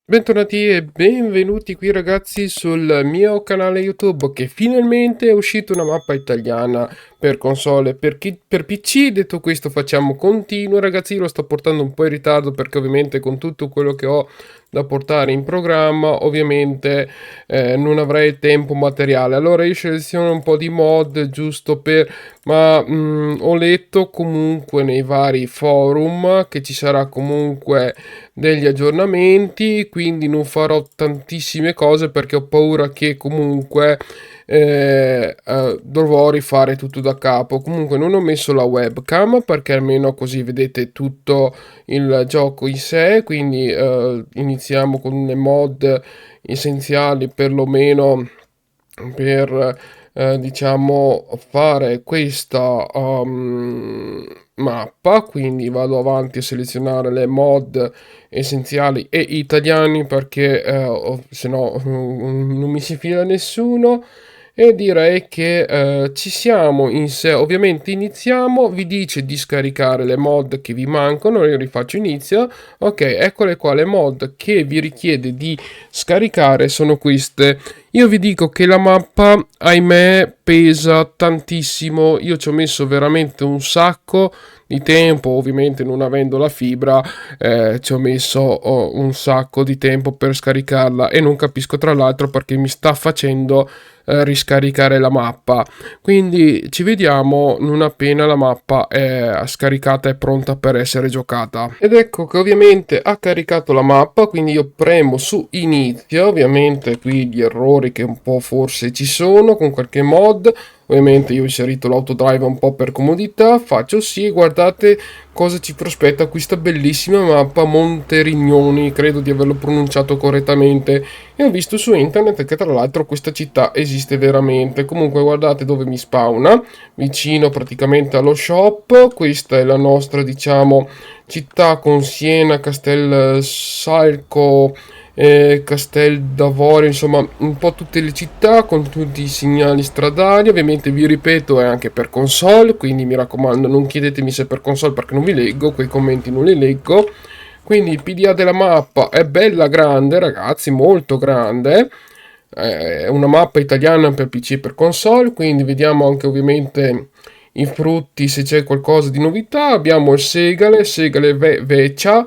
Bentornati e benvenuti qui ragazzi sul mio canale YouTube che finalmente è uscita una mappa italiana per console e per PC. Detto questo facciamo continuo ragazzi, lo sto portando un po' in ritardo perché ovviamente con tutto quello che ho da portare in programma ovviamente non avrei tempo materiale. Allora io seleziono un po' di mod giusto per... ma ho letto comunque nei vari forum che ci sarà comunque degli aggiornamenti, quindi non farò tantissime cose perché ho paura che comunque dovrò rifare tutto da capo. Comunque non ho messo la webcam perché almeno così vedete tutto il gioco in sé, quindi iniziamo con le mod essenziali perlomeno per diciamo fare questa mappa. Quindi vado avanti a selezionare le mod essenziali e italiani perché se no non mi si fila nessuno. E direi che ci siamo in sé. Ovviamente iniziamo, vi dice di scaricare le mod che vi mancano, io rifaccio inizio. Ok, eccole qua le mod che vi richiede di scaricare sono queste. Io vi dico che la mappa, ahimè, pesa tantissimo. Io ci ho messo veramente un sacco di tempo, ovviamente non avendo la fibra, ci ho messo un sacco di tempo per scaricarla e non capisco tra l'altro perché mi sta facendo riscaricare la mappa. Quindi ci vediamo non appena la mappa è scaricata e pronta per essere giocata. Ed ecco che ovviamente ha caricato la mappa, quindi io premo su inizio. Ovviamente qui gli errori che un po' forse ci sono con qualche mod. Ovviamente io ho inserito l'autodrive un po' per comodità, faccio sì, guardate cosa ci prospetta questa bellissima mappa Monterignoni, credo di averlo pronunciato correttamente, e ho visto su internet che tra l'altro questa città esiste veramente. Comunque guardate dove mi spawna, vicino praticamente allo shop. Questa è la nostra, diciamo, città con Siena, Castel Salco, Castel d'Avorio, insomma un po' tutte le città con tutti i segnali stradali. Ovviamente vi ripeto è anche per console, quindi mi raccomando non chiedetemi se è per console perché non vi leggo, quei commenti non li leggo. Quindi il PDA della mappa è bella grande ragazzi, molto grande. È una mappa italiana per PC e per console, quindi vediamo anche ovviamente i frutti se c'è qualcosa di novità. Abbiamo il segale veccia,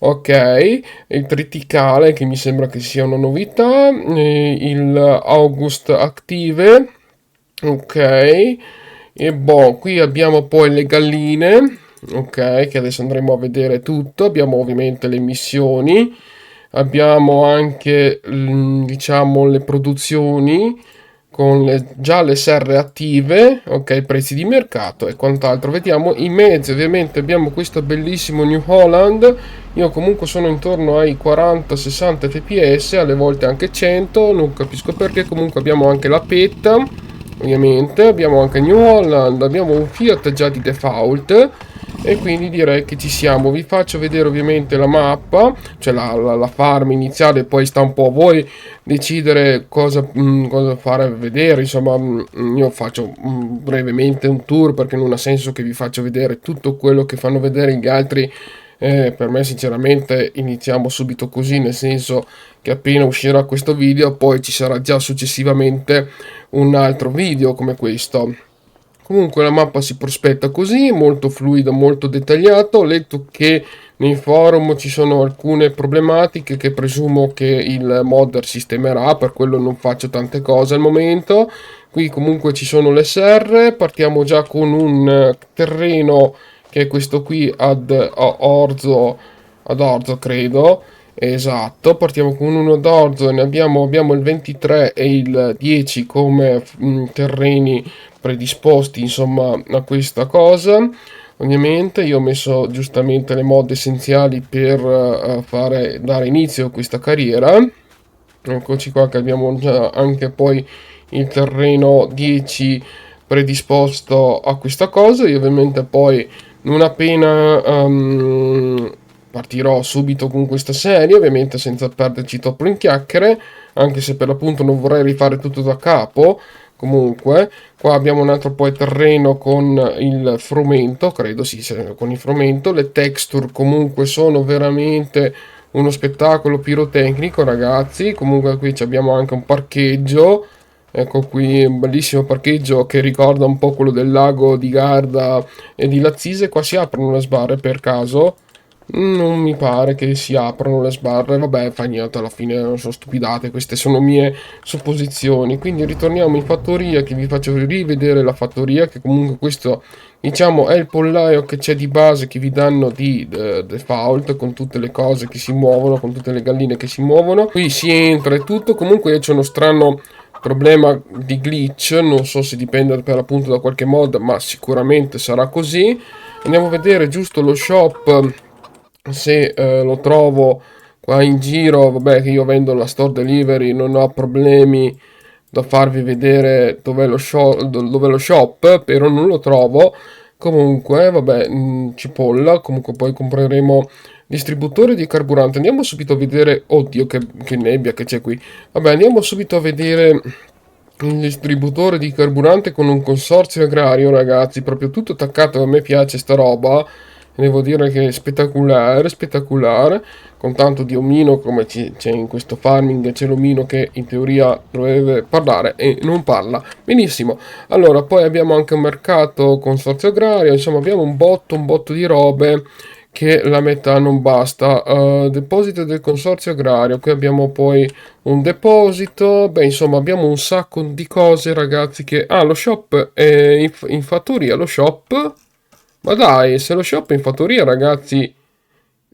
ok, il triticale che mi sembra che sia una novità, il August Active, ok, e boh, qui abbiamo poi le galline, ok, che adesso andremo a vedere tutto. Abbiamo ovviamente le missioni, abbiamo anche diciamo le produzioni con già le serre attive, ok, prezzi di mercato e quant'altro. Vediamo i mezzi, ovviamente abbiamo questo bellissimo New Holland. Io comunque sono intorno ai 40-60 fps, alle volte anche 100, non capisco perché. Comunque abbiamo anche la Petta, ovviamente abbiamo anche New Holland, abbiamo un Fiat già di default e quindi direi che ci siamo. Vi faccio vedere ovviamente la mappa, cioè la farm iniziale, poi sta un po' a voi decidere cosa fare vedere. Insomma, io faccio brevemente un tour perché non ha senso che vi faccio vedere tutto quello che fanno vedere gli altri. Per me sinceramente iniziamo subito così, nel senso che appena uscirà questo video poi ci sarà già successivamente un altro video come questo. Comunque la mappa si prospetta così, molto fluida, molto dettagliata. Ho letto che nei forum ci sono alcune problematiche che presumo che il modder sistemerà, per quello non faccio tante cose al momento. Qui comunque ci sono le serre, partiamo già con un terreno che è questo qui ad Orzo credo. Esatto, partiamo con uno d'orzo e abbiamo il 23 e il 10 come terreni predisposti insomma a questa cosa. Ovviamente io ho messo giustamente le mod essenziali per dare inizio a questa carriera. Eccoci qua che abbiamo già anche poi il terreno 10 predisposto a questa cosa. Io ovviamente poi non appena partirò subito con questa serie, ovviamente senza perderci troppo in chiacchiere, anche se per l'appunto non vorrei rifare tutto da capo. Comunque, qua abbiamo un altro poi terreno con il frumento, credo sì, con il frumento. Le texture comunque sono veramente uno spettacolo pirotecnico, ragazzi. Comunque qui abbiamo anche un parcheggio. Ecco qui un bellissimo parcheggio che ricorda un po' quello del lago di Garda e di Lazzise. Qua si aprono le sbarre per caso? Non mi pare che si aprano le sbarre, vabbè, fa niente, alla fine non sono stupidate, queste sono mie supposizioni. Quindi ritorniamo in fattoria, che vi faccio rivedere la fattoria, che comunque questo, diciamo, è il pollaio che c'è di base, che vi danno di default, con tutte le cose che si muovono, con tutte le galline che si muovono. Qui si entra e tutto, comunque c'è uno strano problema di glitch, non so se dipende per l'appunto da qualche mod, ma sicuramente sarà così. Andiamo a vedere giusto lo shop, se lo trovo qua in giro. Vabbè, che io vendo la store delivery, non ho problemi da farvi vedere dov'è lo shop, però non lo trovo. Comunque vabbè, cipolla, comunque poi compreremo distributore di carburante. Andiamo subito a vedere, oddio che nebbia che c'è qui. Vabbè, andiamo subito a vedere il distributore di carburante con un consorzio agrario, ragazzi, proprio tutto attaccato. A me piace sta roba, devo dire che è spettacolare, spettacolare, con tanto di omino come c'è in questo farming. C'è l'omino che in teoria dovrebbe parlare e non parla. Benissimo. Allora, poi abbiamo anche un mercato consorzio agrario, insomma abbiamo un botto di robe che la metà non basta. Deposito del consorzio agrario, qui abbiamo poi un deposito, beh insomma abbiamo un sacco di cose, ragazzi, che... Ah, lo shop è in fattoria, lo shop? Ma dai, se lo shop è in fattoria, ragazzi,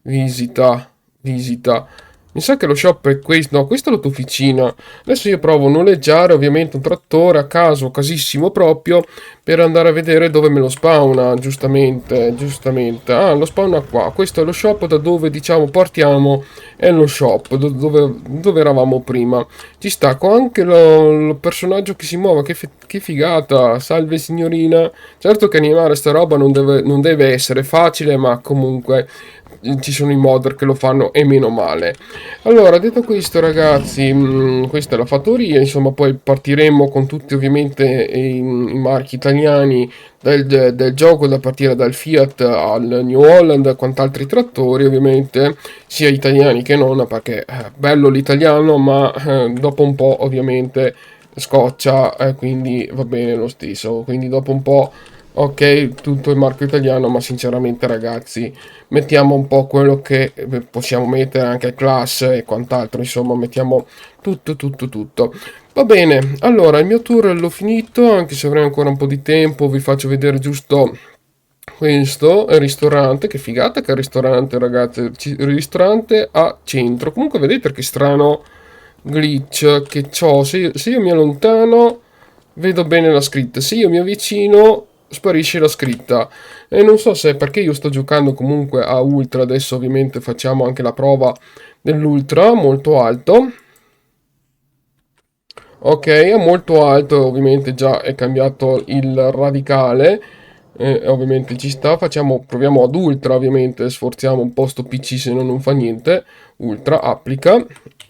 visita, visita. Mi sa che lo shop è questo. No, questa è la tua officina. Adesso io provo a noleggiare ovviamente un trattore a caso, a casissimo proprio, per andare a vedere dove me lo spawna. Giustamente, giustamente. Ah, lo spawna qua. Questo è lo shop da dove diciamo partiamo. È lo shop dove eravamo prima. Ci sta con anche lo personaggio che si muove. Che figata. Salve signorina. Certo che animare sta roba non deve essere facile, ma comunque ci sono i modder che lo fanno e meno male. Allora, detto questo, ragazzi, questa è la fattoria. Insomma, poi partiremo con tutti ovviamente i marchi italiani del gioco, da partire dal Fiat al New Holland e quant'altri trattori, ovviamente, sia italiani che non, perché bello l'italiano, ma dopo un po' ovviamente scoccia, quindi va bene lo stesso. Quindi dopo un po'. Ok, tutto il marco italiano, ma sinceramente, ragazzi, mettiamo un po' quello che possiamo mettere, anche classe e quant'altro, insomma, mettiamo tutto, tutto, tutto. Va bene, allora il mio tour l'ho finito, anche se avrei ancora un po' di tempo. Vi faccio vedere giusto questo, è il ristorante. Che figata che è il ristorante, ragazzi, il ristorante a centro. Comunque vedete che strano glitch che ho, se io mi allontano vedo bene la scritta, se io mi avvicino sparisce la scritta. E non so se è perché io sto giocando comunque a ultra. Adesso ovviamente facciamo anche la prova dell'ultra molto alto. Ok, è molto alto, ovviamente già è cambiato il radicale. Ovviamente ci sta, proviamo ad ultra, ovviamente sforziamo un po' sto PC, se no non fa niente. Ultra, applica.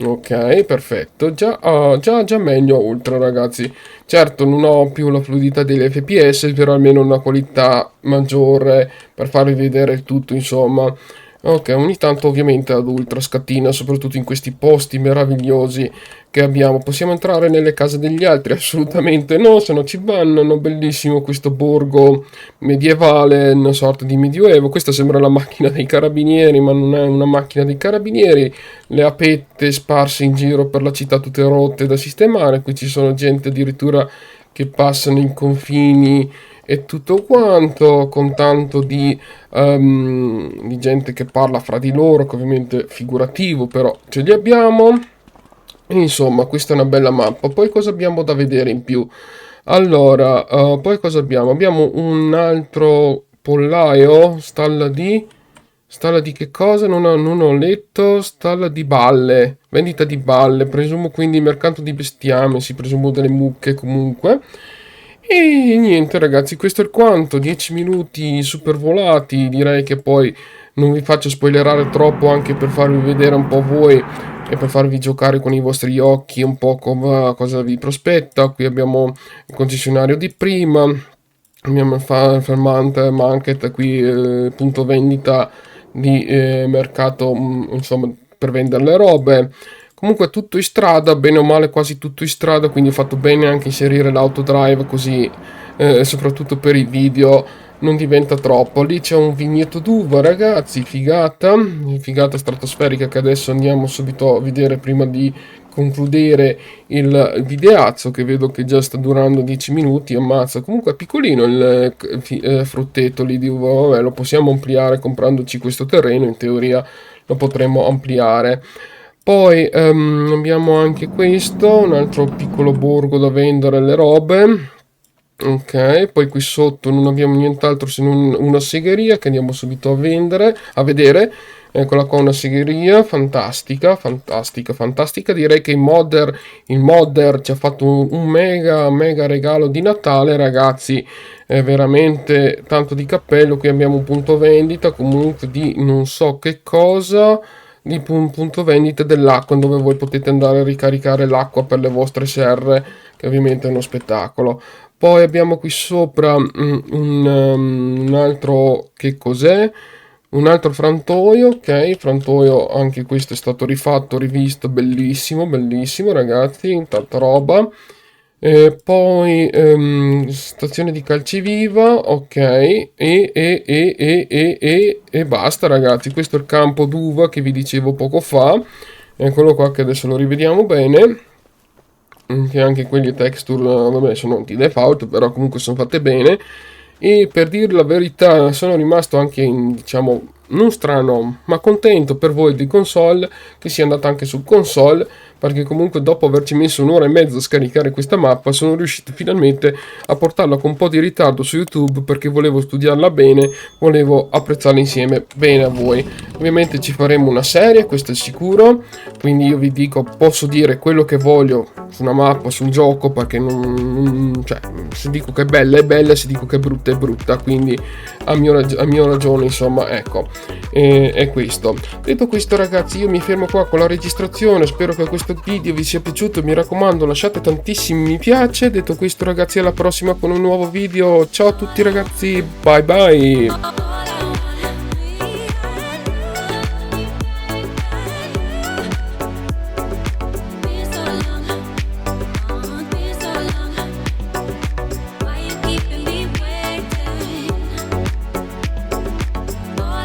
Ok, perfetto, già meglio ultra, ragazzi. Certo, non ho più la fluidità degli FPS, però almeno una qualità maggiore per farvi vedere il tutto, insomma. Ok, ogni tanto ovviamente ad ultra scattina, soprattutto in questi posti meravigliosi che abbiamo. Possiamo entrare nelle case degli altri? Assolutamente no, se no ci bannano. Bellissimo questo borgo medievale, una sorta di medioevo. Questa sembra la macchina dei carabinieri, ma non è una macchina dei carabinieri. Le apette sparse in giro per la città, tutte rotte da sistemare. Qui ci sono gente addirittura che passano i confini e tutto quanto, con tanto di gente che parla fra di loro, che ovviamente è figurativo, però ce li abbiamo. Insomma, questa è una bella mappa. Poi cosa abbiamo da vedere in più? Allora, poi cosa abbiamo? Abbiamo un altro pollaio, stalla di che cosa? Non ho letto. Stalla di balle, vendita di balle, presumo quindi mercato di bestiame, si presumo delle mucche comunque. E niente, ragazzi, questo è il quanto. 10 minuti super volati. Direi che poi non vi faccio spoilerare troppo, anche per farvi vedere un po' voi e per farvi giocare con i vostri occhi un po' cosa vi prospetta. Qui abbiamo il concessionario di prima, abbiamo il Fermante Market, qui punto vendita di mercato, insomma, per vendere le robe. Comunque tutto in strada, bene o male quasi tutto in strada, quindi ho fatto bene anche inserire l'autodrive così, soprattutto per i video non diventa troppo. Lì c'è un vigneto d'uva, ragazzi, figata stratosferica che adesso andiamo subito a vedere prima di concludere il videazzo, che vedo che già sta durando 10 minuti, ammazza. Comunque è piccolino il frutteto lì di uva, vabbè, lo possiamo ampliare comprandoci questo terreno, in teoria lo potremmo ampliare. Poi abbiamo anche questo, un altro piccolo borgo da vendere le robe. Ok, poi qui sotto non abbiamo nient'altro se non una segheria che andiamo subito a vendere, a vedere. Eccola qua, una segheria fantastica, fantastica, fantastica. Direi che il modder ci ha fatto un mega, mega regalo di Natale, ragazzi. È veramente tanto di cappello. Qui abbiamo un punto vendita, comunque di non so che cosa, di un punto vendita dell'acqua, dove voi potete andare a ricaricare l'acqua per le vostre serre, che ovviamente è uno spettacolo. Poi abbiamo qui sopra un altro, che cos'è? Un altro frantoio, ok, frantoio anche questo è stato rifatto, rivisto, bellissimo, bellissimo ragazzi, tanta roba. Poi stazione di calciviva, ok, e basta ragazzi, questo è il campo d'uva che vi dicevo poco fa, eccolo qua che adesso lo rivediamo bene, che anche quelli texture, vabbè, sono di default, però comunque sono fatte bene. E per dire la verità, sono rimasto anche, diciamo, non strano, ma contento per voi di console, che sia andata anche su console, perché comunque dopo averci messo un'ora e mezza a scaricare questa mappa, sono riuscito finalmente a portarla con un po' di ritardo su YouTube, perché volevo studiarla bene, volevo apprezzarla insieme bene a voi. Ovviamente ci faremo una serie, questo è sicuro, quindi io vi dico, posso dire quello che voglio su una mappa, su un gioco, perché cioè, se dico che è bella, se dico che è brutta, quindi a mio ragione, insomma, ecco, è questo. Detto questo ragazzi, io mi fermo qua con la registrazione, spero che questo video vi sia piaciuto, mi raccomando lasciate tantissimi mi piace. Detto questo ragazzi, alla prossima con un nuovo video, ciao a tutti ragazzi, bye bye.